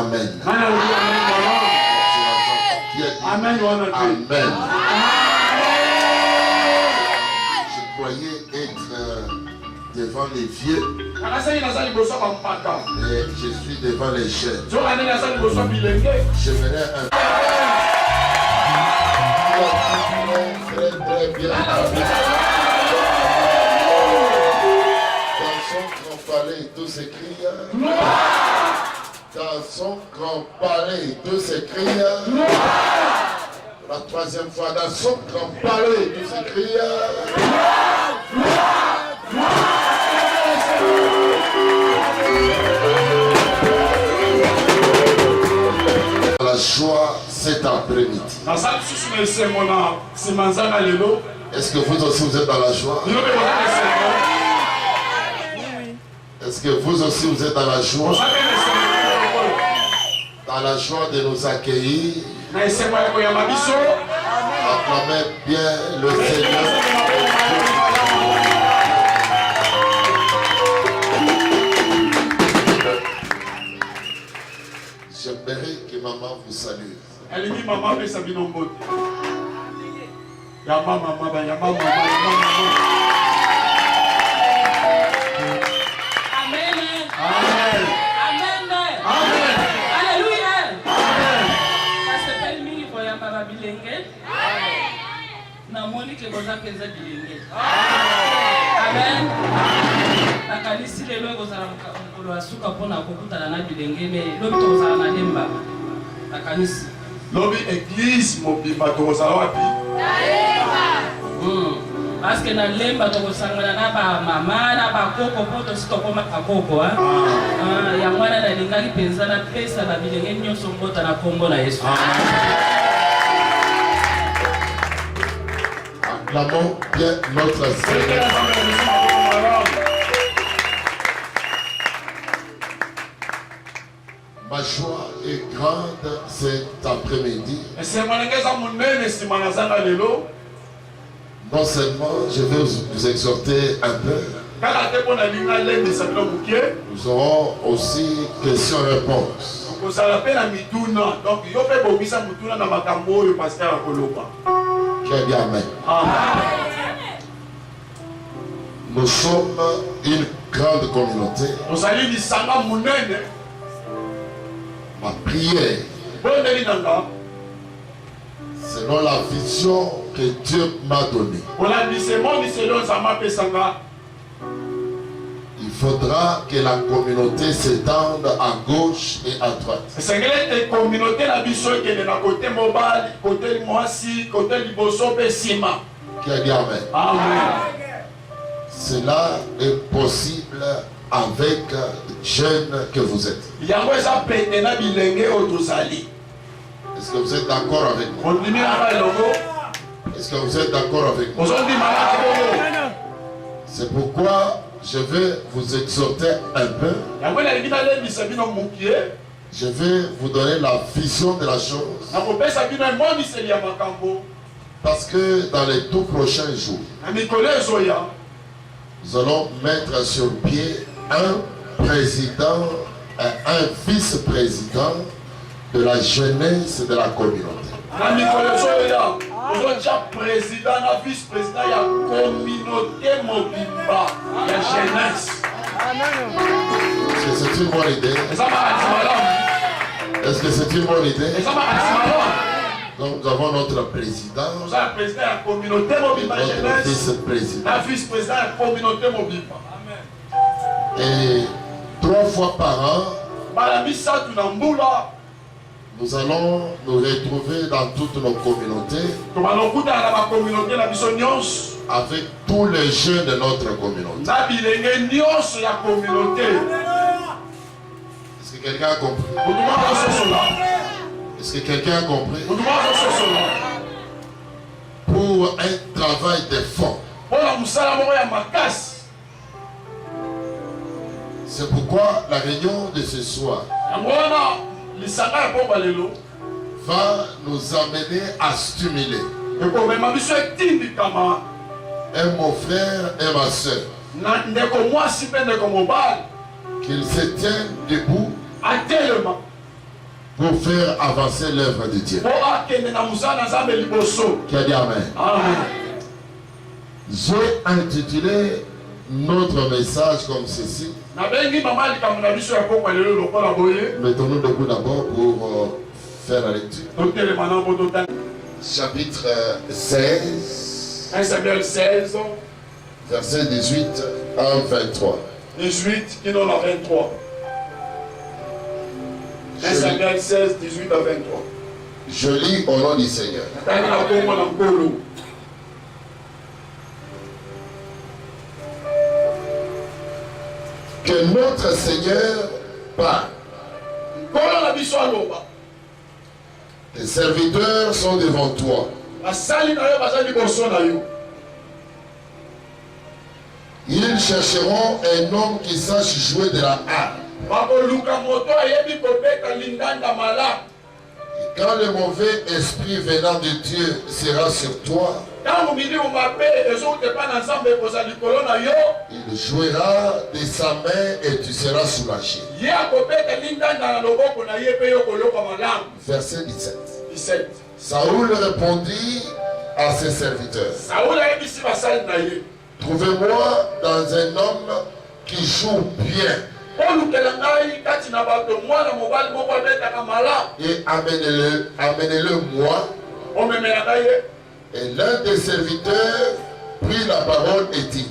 Amen. Amen. Amen. Je croyais être devant les vieux, mais je suis devant les jeunes. J'aimerais un très bien. Dans son grand palais, tout s'écrie. Dans son grand palais, tout s'écrie. La troisième fois, dans son grand palais, tout s'écrie. La joie cet après-midi. Est-ce que vous aussi vous êtes dans la joie? Est-ce que vous aussi vous êtes dans la joie? Dans la joie de nous accueillir. Acclamez bien le Seigneur. J'aimerais que maman vous salue. Amen. Nakanisi lelo kozala mukolo asuka pona kokutana na bilenge me lobi tozala na lemba. Nakanisi. Lobi église mobimba tozala wapi? Parce que na lemba tokosangana na ba mama na ba koko poto sitokoma kakoko ya mwana na lingaki penza na pesa ba bilenge nyonso mbota na kombo na Yesu. Acclamons bien notre Seigneur. Ma joie est grande cet après-midi. Non seulement je vais vous exhorter un peu, nous aurons aussi questions-réponses. Très bien, amen. Nous sommes une grande communauté. Ma prière, selon la vision que Dieu m'a donnée, il faudra que la communauté s'étende à gauche et à droite. Qui a dit amen? Cela est possible avec les jeunes que vous êtes. Est-ce que vous êtes d'accord avec moi? Est-ce que vous êtes d'accord avec moi? C'est pourquoi je vais vous exhorter un peu. Je vais vous donner la vision de la chose. Parce que dans les tout prochains jours, nous allons mettre sur pied un président et un vice-président de la jeunesse de la communauté. Président et vice-président de la communauté mobimba, la jeunesse. Est-ce que c'est une bonne idée? Est-ce que c'est une bonne idée? Donc nous avons notre président, notre vice-président. Vice-président de la communauté mobimba. Et 3 fois par an, nous allons nous retrouver dans toutes nos communautés avec tous les jeunes de notre communauté. Est-ce que quelqu'un a compris? Est-ce que quelqu'un a compris? Pour un travail de fond. C'est pourquoi la réunion de ce soir va nous amener à stimuler. Et mon frère et ma soeur, qu'ils se tiennent debout pour faire avancer l'œuvre de Dieu. Qui a dit Amen. Amen. J'ai intitulé notre message comme ceci. Mettons-nous debout d'abord pour faire la lecture. Chapitre 16, 1 Samuel 16, verset 18 à 23. 18 qui donne à 23. 1 Samuel 16, 18 à 23. Je lis au nom du Seigneur. Que notre Seigneur parle. Tes serviteurs sont devant toi. Ils chercheront un homme qui sache jouer de la harpe. Et quand le mauvais esprit venant de Dieu sera sur toi, il jouera de sa main et tu seras soulagé. Verset 17. Saoul répondit à ses serviteurs. Trouvez-moi dans un homme qui joue bien. Et amenez-le moi. Et l'un des serviteurs prit la parole et dit: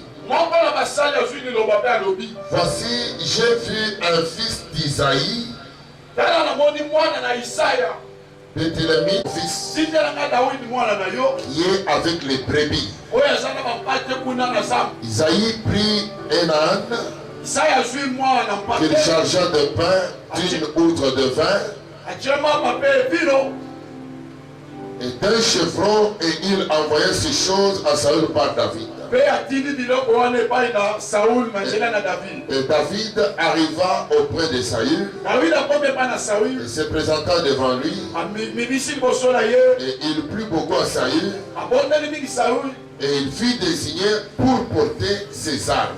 voici, j'ai vu un fils d'Isaïe, Béthélémie, fils, qui est avec les brebis. Isaïe prit un âne qu'il chargea de pain d'une outre de vin et d'un chevron, et il envoyait ces choses à Saül par David. Et David arriva auprès de Saül et se présenta devant lui, et il plut beaucoup à Saül, et il fut désigné pour porter ses armes.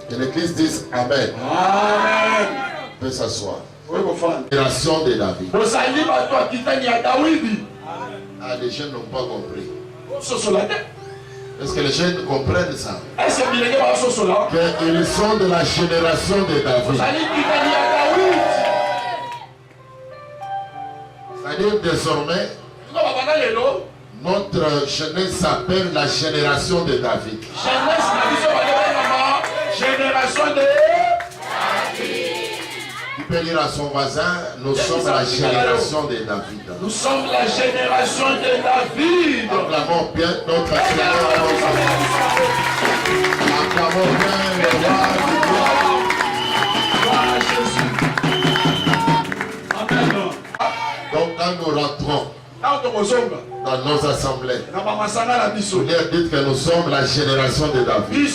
Que l'église dise Amen. Amen. Peut s'asseoir. Génération de David. Ah, les jeunes n'ont pas compris. Est-ce que les jeunes comprennent ça? Qu'ils sont de la génération de David. C'est-à-dire désormais, notre jeunesse s'appelle la génération de David. Génération de David. Il peut dire à son voisin, nous sommes la génération de David. Nous sommes la génération de David. Acclamons bien notre Seigneur. Acclamons bien le roi du roi. Gloire à Jésus. Amen. Donc quand nous rentrons dans nos assemblées, vous dites que nous sommes la génération de David.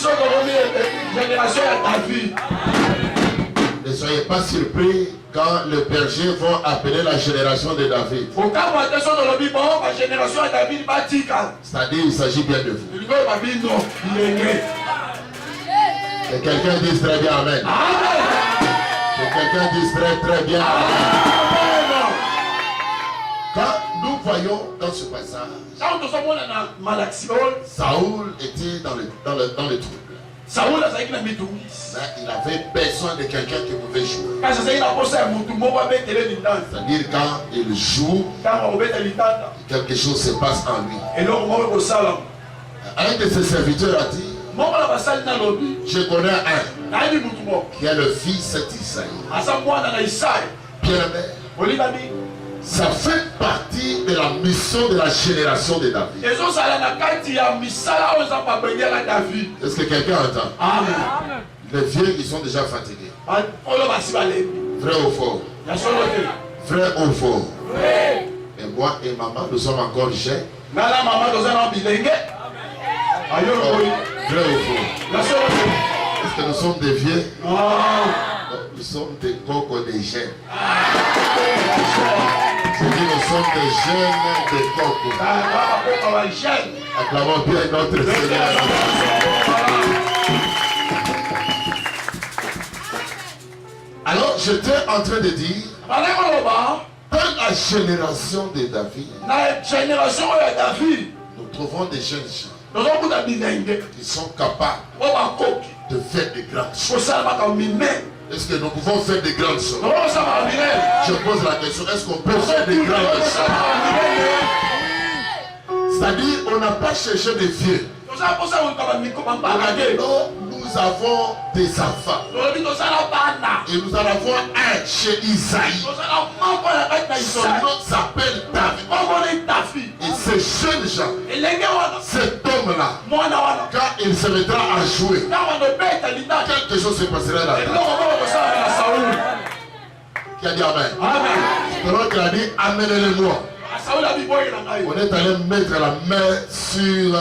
Ne soyez pas surpris quand les bergers vont appeler la génération de David. C'est-à-dire il s'agit bien de vous. Que quelqu'un dise très bien Amen. Que quelqu'un dise très bien Amen. Quand nous voyons dans ce passage, Saoul était dans le trouble. Mais il avait besoin de quelqu'un qui pouvait jouer. C'est-à-dire quand il joue, quelque chose se passe en lui. Un de ses serviteurs a dit: je connais un qui est le fils d'Isaïe. Bien-aimé, ça fait partie de la mission de la génération de David. Est-ce que quelqu'un entend? Amen. Les vieux, ils sont déjà fatigués. Vrai ou faux? Vrai ou faux? Et moi et maman, nous sommes encore jeunes. Vrai ou faux? Est-ce que nous sommes des vieux? Nous sommes des cocos, des jeunes. Je dis nous sommes des jeunes, des cocos. Acclamons bien notre Seigneur. Alors j'étais en train de dire, dans la génération de David, nous trouvons des jeunes gens qui sont capables de faire des grandes choses. Est-ce que nous pouvons faire des grandes choses? Je pose la question, est-ce qu'on peut faire des grandes choses? C'est-à-dire, on n'a pas cherché des vieux. Nous avons des enfants. Et nous en avons un chez Isaïe. Son nom s'appelle David. Et ces jeunes gens, cet homme-là, quand il se mettra à jouer, quelque chose se passera là. Qui a dit Amen? Alors qu'il a dit amenez-le-moi. On est allé mettre la main sur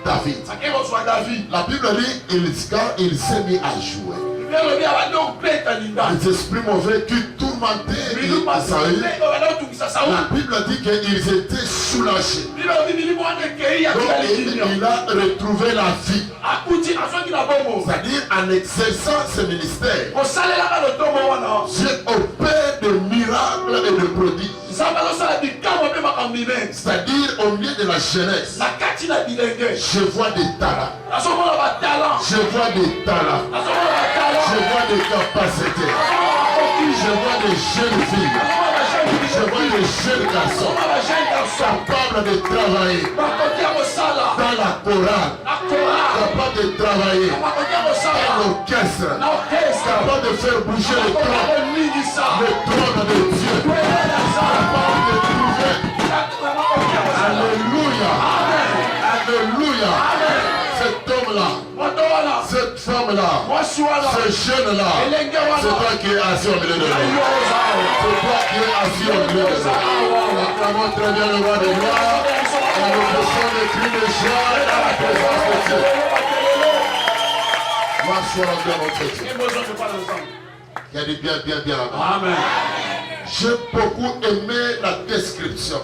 David. La Bible dit quand il s'est mis à jouer, les esprits mauvais qui tourmentaient Saül, la Bible dit qu'ils étaient soulagés. Donc il a retrouvé la vie. C'est-à-dire en exerçant ce ministère, Dieu opère de miracles et de prodiges. C'est-à-dire au milieu de la jeunesse, je vois des talents. Je vois des talents. Je vois des capacités. Je vois des jeunes filles. Je vois des jeunes garçons capables de travailler dans la chorale, capables de travailler dans l'orchestre, capables de faire bouger le trône de Dieu, capables de trouver. Alléluia. Alléluia. Cet homme-là, cette femme-là, ce jeune-là, c'est toi qui es assis au milieu de nous. C'est toi qui es assis au milieu de nous. Acclamons très bien le roi des gloires. Et nous faisons des cris de joie dans la présence de Dieu. Gloire soit rendue à notre Dieu. Il a dit bien, bien, bien. Amen. J'ai beaucoup aimé la description.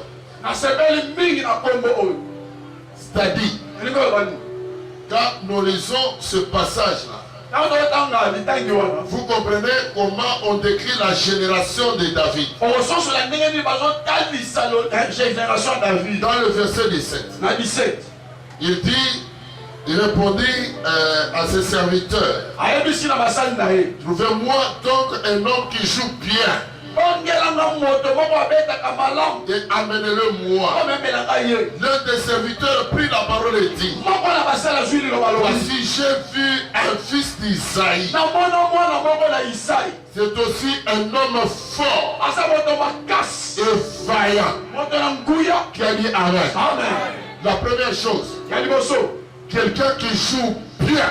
C'est-à-dire, quand nous lisons ce passage-là, vous comprenez comment on décrit la génération de David. Dans le verset 17, il dit, il répondit à ses serviteurs, trouvez-moi donc un homme qui joue bien. Et amenez-le moi. L'un des serviteurs prit la parole et dit, voici j'ai vu un fils d'Isaïe. C'est aussi un homme fort et vaillant qui a dit Amen. La première chose, quelqu'un qui joue bien.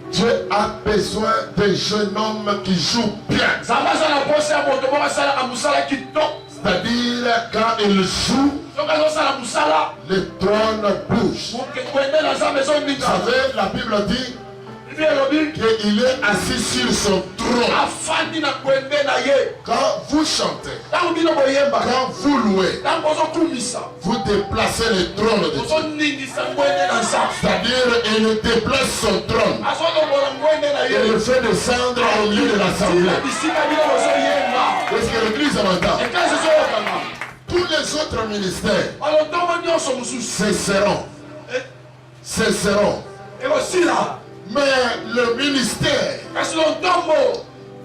Dieu a besoin d'un jeune homme qui joue bien. C'est-à-dire quand il joue, le trône bouge. Vous savez, la Bible dit qu'il est assis sur son trône. Quand vous chantez, quand vous louez, vous déplacez le trône de Dieu. C'est-à-dire, il déplace son trône. Il le fait descendre au milieu de l'assemblée. Est-ce que l'église m'entend? Tous les autres ministères cesseront. Mais le ministère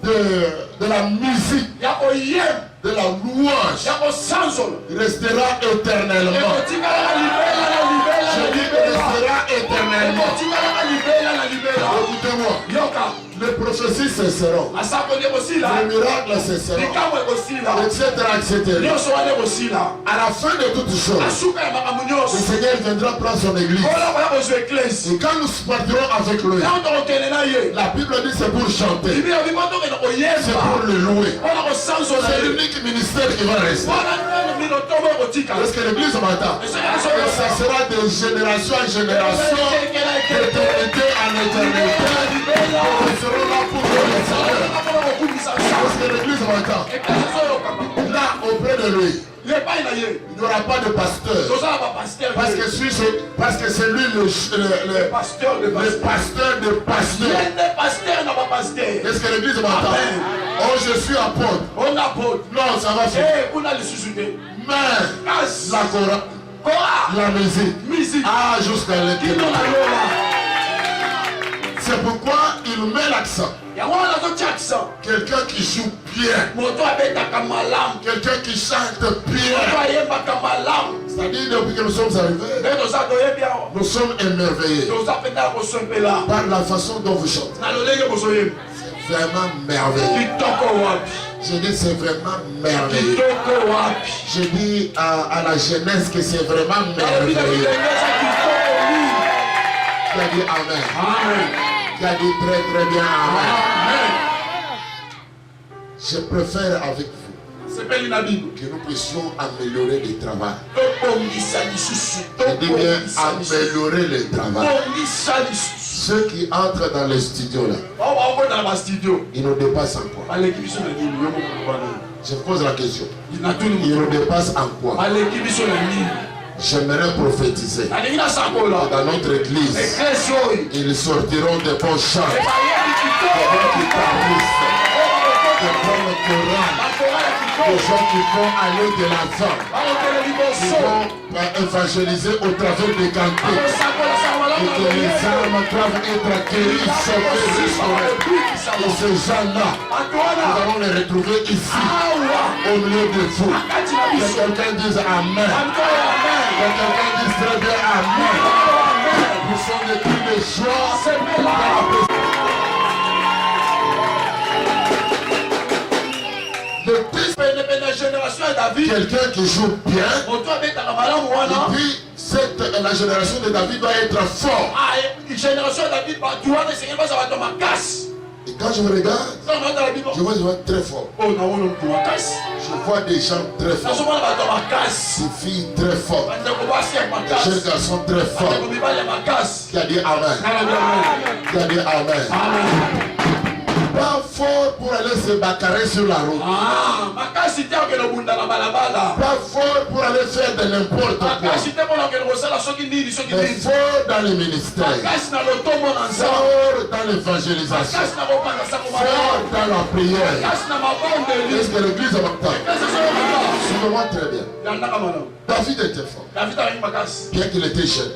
de la musique, de la louange, restera éternellement. Je dis restera éternellement. Écoutez-moi. Les prophéties cesseront. Les miracles cesseront. Etc. À la fin de toutes choses, le Seigneur viendra prendre son église. Et quand nous partirons avec lui, la Bible dit c'est pour chanter. C'est pour le louer. C'est l'unique ministère qui va rester. Est-ce que l'église m'entend? Et ça sera de génération en génération, d'éternité en éternité. Nous serons là pour le Seigneur. Est-ce que l'église m'entend? Là, auprès auprès de lui, il n'y aura pas de pasteur. Parce que c'est lui le pasteur de pasteurs. Est-ce que l'église m'entend? Oh, je suis apôtre. Non, ça va faire. Mais la Cora, la musique. Ah, jusqu'à l'église. C'est pourquoi il met l'accent. Quelqu'un qui joue bien. Quelqu'un qui chante bien. C'est-à-dire depuis que nous sommes arrivés, nous sommes émerveillés par la façon dont vous chantez. C'est vraiment merveilleux. Je dis c'est vraiment merveilleux. Je dis à la jeunesse que c'est vraiment merveilleux. Qui a dit Amen. Qui a dit très très bien Amen. Je préfère avec vous que nous puissions améliorer le travail. Je dis bien améliorer le travail. Ceux qui entrent dans les studios là, ils nous dépassent en quoi? Je pose la question. Ils nous dépassent en quoi? J'aimerais prophétiser dans notre église. Ils sortiront de bons chants, de bons guitaristes, de bons chorales, de gens qui vont aller de l'avant, qui vont évangéliser au travers des cantiques, et que les âmes doivent être guéries, sauvées, restaurées. Et ces gens-là, nous allons les retrouver ici, au milieu de vous. Que quelqu'un dise Amen. Que quelqu'un dise très bien Amen. Nous sommes des cris de joie. Quelqu'un qui joue bien. Et puis la génération de David doit être fort. Et quand je me regarde, je vois très fort. Je vois des gens très forts. Des filles très fortes. Des jeunes garçons très forts. Qui a dit Amen. Qui a dit Amen. Pas fort pour aller se bacarrer sur la route. Pas fort pour aller faire de n'importe quoi. Mais fort dans le ministère. Fort dans l'évangélisation. Fort dans la prière. Est-ce que l'église m'entend? Suivez-moi très bien. David était fort. Bien qu'il était jeune.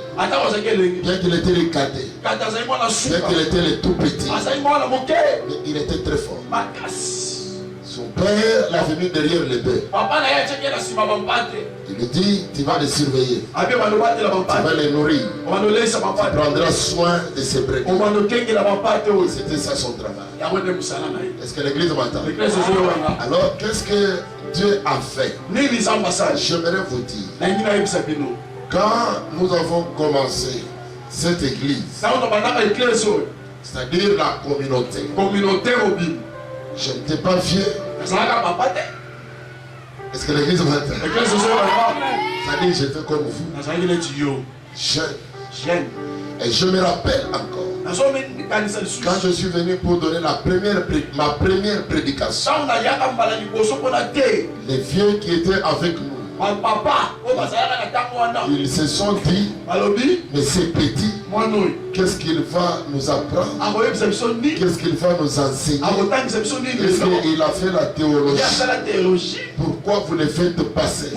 Bien qu'il était le cadet. Bien qu'il était le tout petit. Mais il était très fort. Son père l'a mis derrière les bœufs. Il lui dit, tu vas les surveiller. Tu vas les nourrir. Tu prendras soin de ses brebis. C'était ça son travail. Est-ce que l'église m'entend? Alors, qu'est-ce que Dieu a fait? J'aimerais vous dire, quand nous avons commencé cette église, c'est-à-dire la communauté, je n'étais pas vieux. Est-ce que l'église m'entend? C'est-à-dire j'étais comme vous, jeune. Et je me rappelle encore, quand je suis venu pour donner ma première prédication, les vieux qui étaient avec nous, ils se sont dit, mais c'est petit, qu'est-ce qu'il va nous apprendre? Qu'est-ce qu'il va nous enseigner? Est-ce qu'il a fait la théologie? Pourquoi vous le faites passer?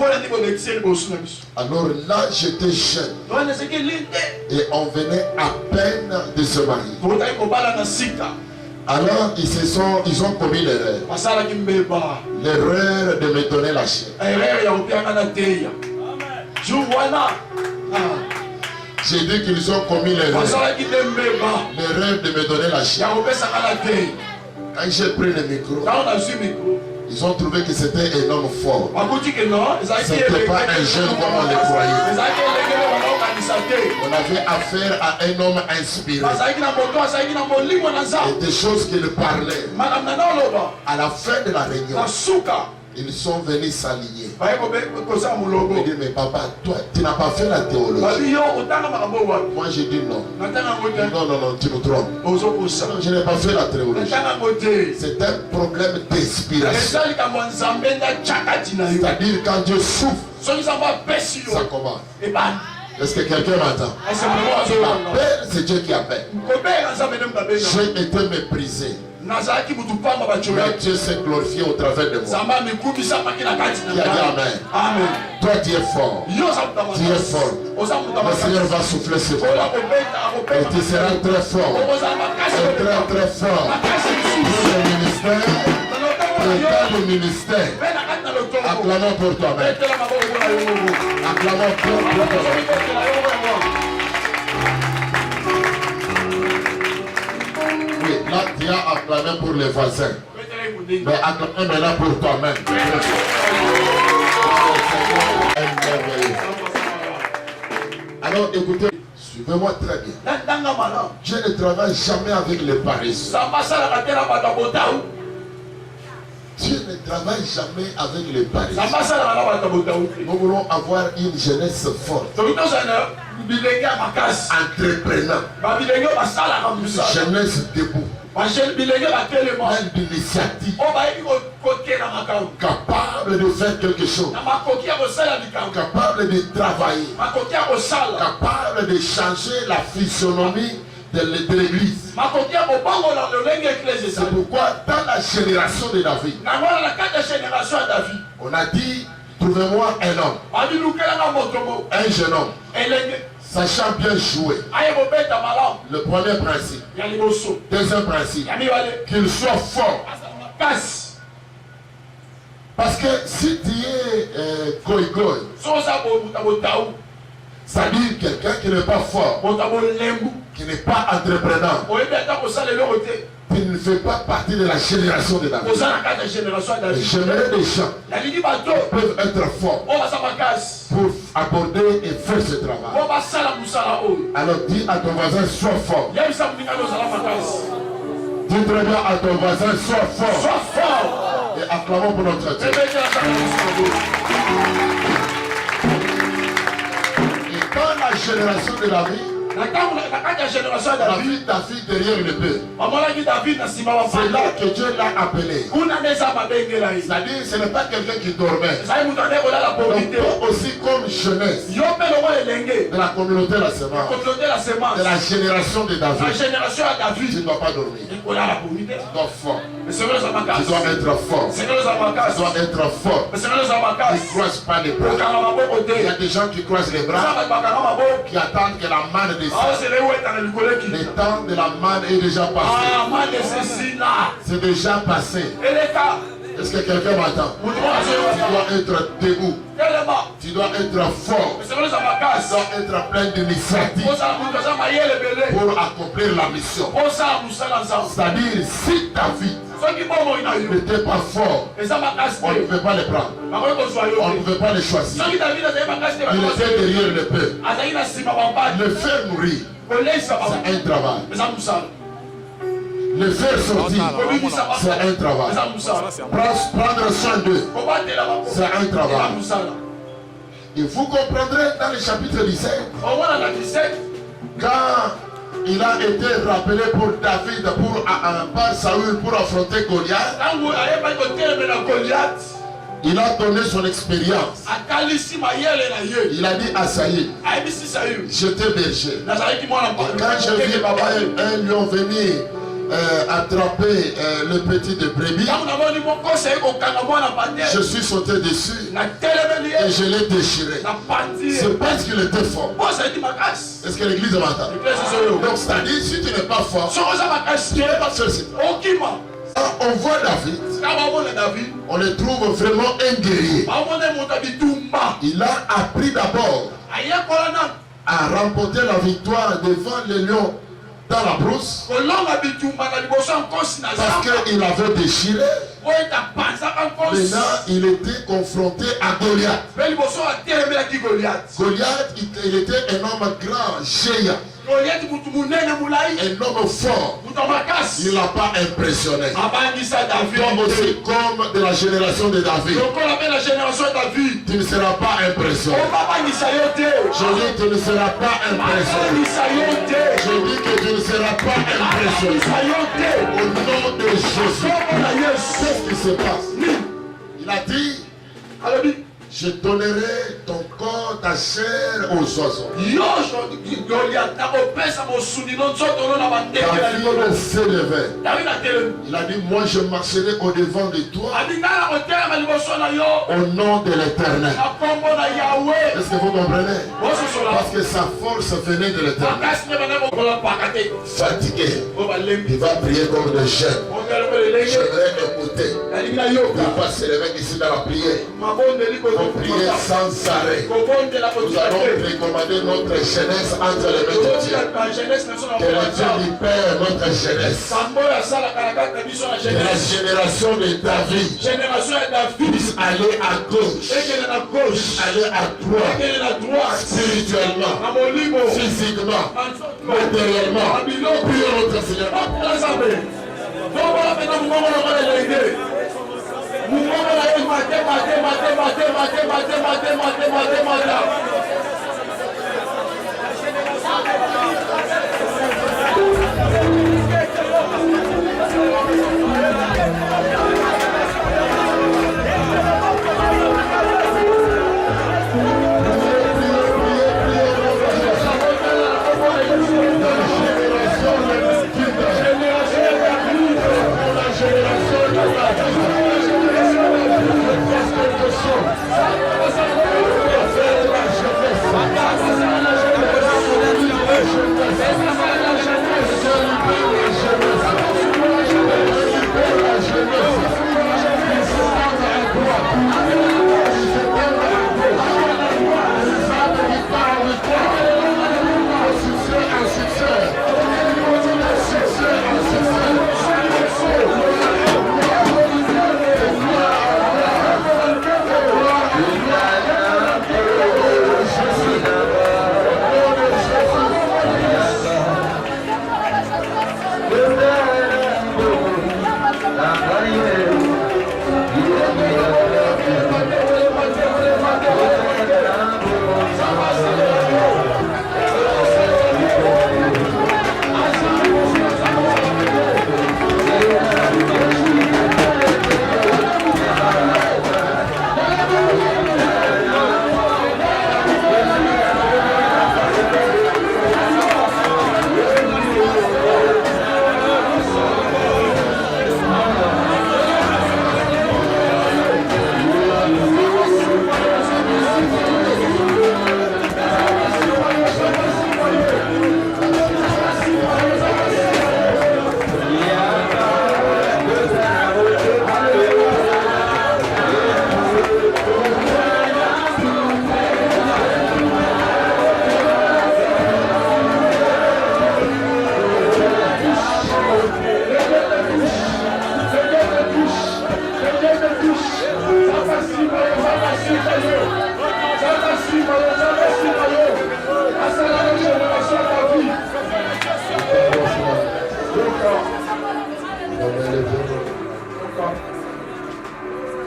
Alors là, j'étais jeune et on venait à peine de se marier. Alors ils ont commis l'erreur. L'erreur de me donner la chair. J'ai dit qu'ils ont commis l'erreur. L'erreur de me donner la chair. Quand j'ai pris le micro, ils ont trouvé que c'était un homme fort. Ce n'était pas un jeune comme on le croyait. On avait affaire à un homme inspiré. Et des choses qu'il parlait. À la fin de la réunion, Ils sont venus s'aligner. Il dit, mais papa, toi, tu n'as pas fait la théologie. Moi, j'ai dit non. Non, tu me trompes. Non, je n'ai pas fait la théologie. C'est un problème d'inspiration. C'est-à-dire, quand Dieu souffle, ça commence. Est-ce que quelqu'un m'entend? Appelle, c'est Dieu qui appelle. J'ai été méprisé. Mais Dieu s'est glorifié au travers de moi. Qui a dit Amen. Toi, tu es fort. Tu es fort. Le Seigneur va souffler sur toi. Et tu seras très fort. Et très très fort. Le ministère. Le ministère. Acclamons pour toi-même. Acclamons pour toi-même. Oui, là tu as acclamé pour les voisins. Mais acclamons maintenant pour toi-même. Alors écoutez, suivez-moi très bien. Dieu ne travaille jamais avec les paresseux. Dieu ne travaille jamais avec les paresseux. Nous voulons avoir une jeunesse forte. Entreprenant. Une jeunesse debout. Pleine d'initiative. Capable de faire quelque chose. Capable de travailler. Capable de changer la physionomie de l'église. C'est pourquoi dans la génération de David, on a dit, trouvez-moi un homme, un jeune homme, sachant bien jouer. Le premier principe. Deuxième principe, qu'il soit fort. Parce que si tu es goy-goy, c'est-à-dire quelqu'un qui n'est pas fort, qui n'est pas entreprenant, qui ne fait pas partie de la génération de David. J'aimerais des gens qui peuvent être forts pour aborder et faire ce travail. Alors dis à ton voisin, sois fort. Dis très bien à ton voisin, sois fort. Et acclamons pour notre Dieu. Et dans la génération de David, David derrière l'épée. C'est là que Dieu l'a appelé. C'est-à-dire, ce n'est pas quelqu'un qui dormait. Donc, toi aussi comme jeunesse de la communauté de la semence, de la génération de David, tu ne dois pas dormir. Tu dois fort. Tu dois être fort. Tu dois être fort. Ne croise pas les bras. Il y a des gens qui croisent les bras, qui attendent que la manne descende. Le temps de la manne est déjà passé. C'est déjà passé. Est-ce que quelqu'un m'entend? Tu dois être debout. Tu dois être fort. Tu dois être plein d'initiative pour accomplir la mission. C'est-à-dire, si David n'était pas fort, on ne pouvait pas les prendre. On ne pouvait pas les choisir. Il était derrière l'épée. Le faire mourir, c'est un travail. Le faire sortir, c'est un travail. Prendre soin d'eux, c'est un travail. Et vous comprendrez dans le chapitre 17, quand il a été rappelé pour David, par Saül, pour affronter Goliath, il a donné son expérience. Il a dit à Saül, j'étais berger. Et quand j'ai vu un lion venir attraper le petit de brebis, je suis sauté dessus et je l'ai déchiré. C'est parce qu'il était fort. Est-ce que l'église m'entend? Donc c'est-à-dire, si tu n'es pas fort, tu n'es pas seul. On voit David, on le trouve vraiment un guerrier. Il a appris d'abord à remporter la victoire devant les lions dans la brousse, parce qu'il avait déchiré. Maintenant, il était confronté à Goliath. Goliath, il était un homme grand, géant. Un homme fort, il n'a pas impressionné. Comme aussi comme de la génération de David. Tu ne seras pas impressionné. Je dis que tu ne seras pas impressionné. Je dis que tu ne seras pas impressionné. Au nom de Jésus. Qu'est-ce qui se passe? Il a dit, je donnerai ton corps, ta chair aux oiseaux. David s'est levé. Il a dit, moi je marcherai au devant de toi au nom de l'Éternel. Est-ce que vous comprenez? Parce que sa force venait de l'Éternel. Fatigué, il va prier comme des jeunes. J'aimerais écouter. Il va se lever ici dans la prière. Pour prier sans arrêt. Nous allons recommander notre jeunesse entre les mains de Dieu. Que le Dieu libère notre jeunesse. Que la génération de David puisse aller à gauche, aller à droite, spirituellement, physiquement, matériellement. Prions notre Seigneur.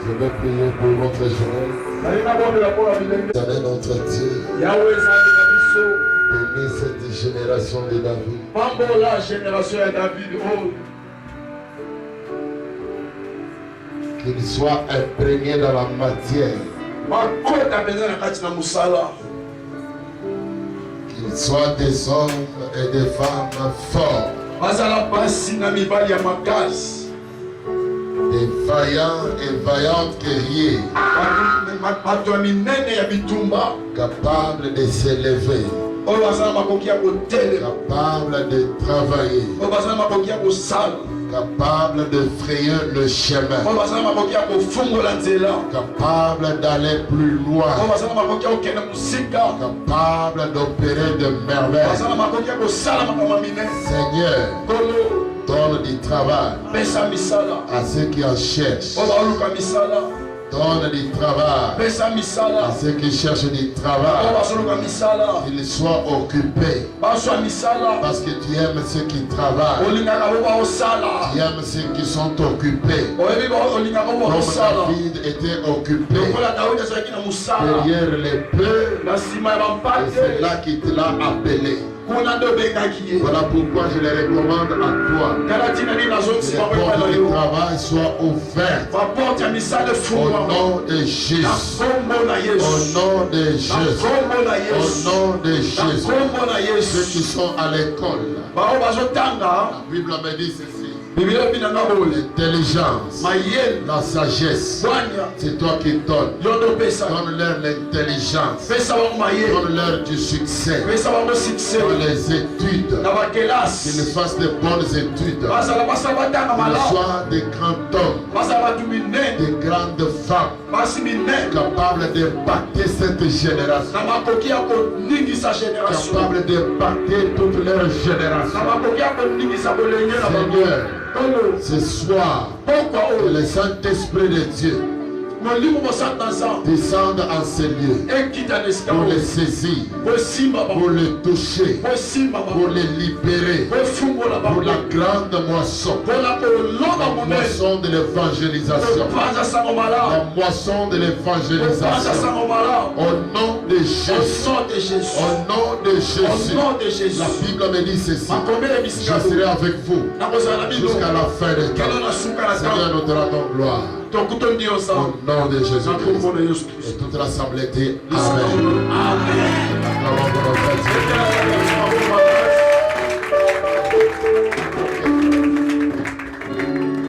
Je vais prier pour notre journée. Éternel notre Dieu, bénis cette génération de David. Qu'il soit imprégné dans la matière. Qu'il soit des hommes et des femmes forts. Des vaillants et vaillantes guerriers, capables de s'élever, capables de travailler, capables de frayer le chemin, capables d'aller plus loin, capables d'opérer de merveilles. Seigneur, donne du travail à ceux qui en cherchent Donne du travail à ceux qui cherchent du travail. Qu'ils soient occupés. Parce que tu aimes ceux qui travaillent. Tu aimes ceux qui sont occupés. Comme David était occupé derrière les bœufs. Et c'est là qu'il te l'a appelé. Voilà pourquoi je les recommande à toi. Que les portes du travail soient ouvertes. Au nom de Jésus. Au nom de Jésus. Au nom de Jésus. Ceux qui sont à l'école. La Bible me dit ceci. L'intelligence, la sagesse, c'est toi qui donnes. Donne-leur l'intelligence. Donne-leur du succès. Dans les études. Qu'ils fassent de bonnes études. Qu'ils soient des grands hommes, des grandes femmes, capables d'impacter cette génération. Capables d'impacter toute leur génération. Seigneur, ce soir, que le Saint-Esprit de Dieu descende en ces lieux pour les saisir, pour les toucher, pour les libérer, pour la grande moisson, la moisson de l'évangélisation, la moisson de l'évangélisation. Au nom de Jésus, au nom de Jésus, la Bible me dit ceci: je serai avec vous jusqu'à la fin des temps. Seigneur, nous te rendons gloire. Au nom de Jésus-Christ. Et toute l'assemblée dit Amen. Amen.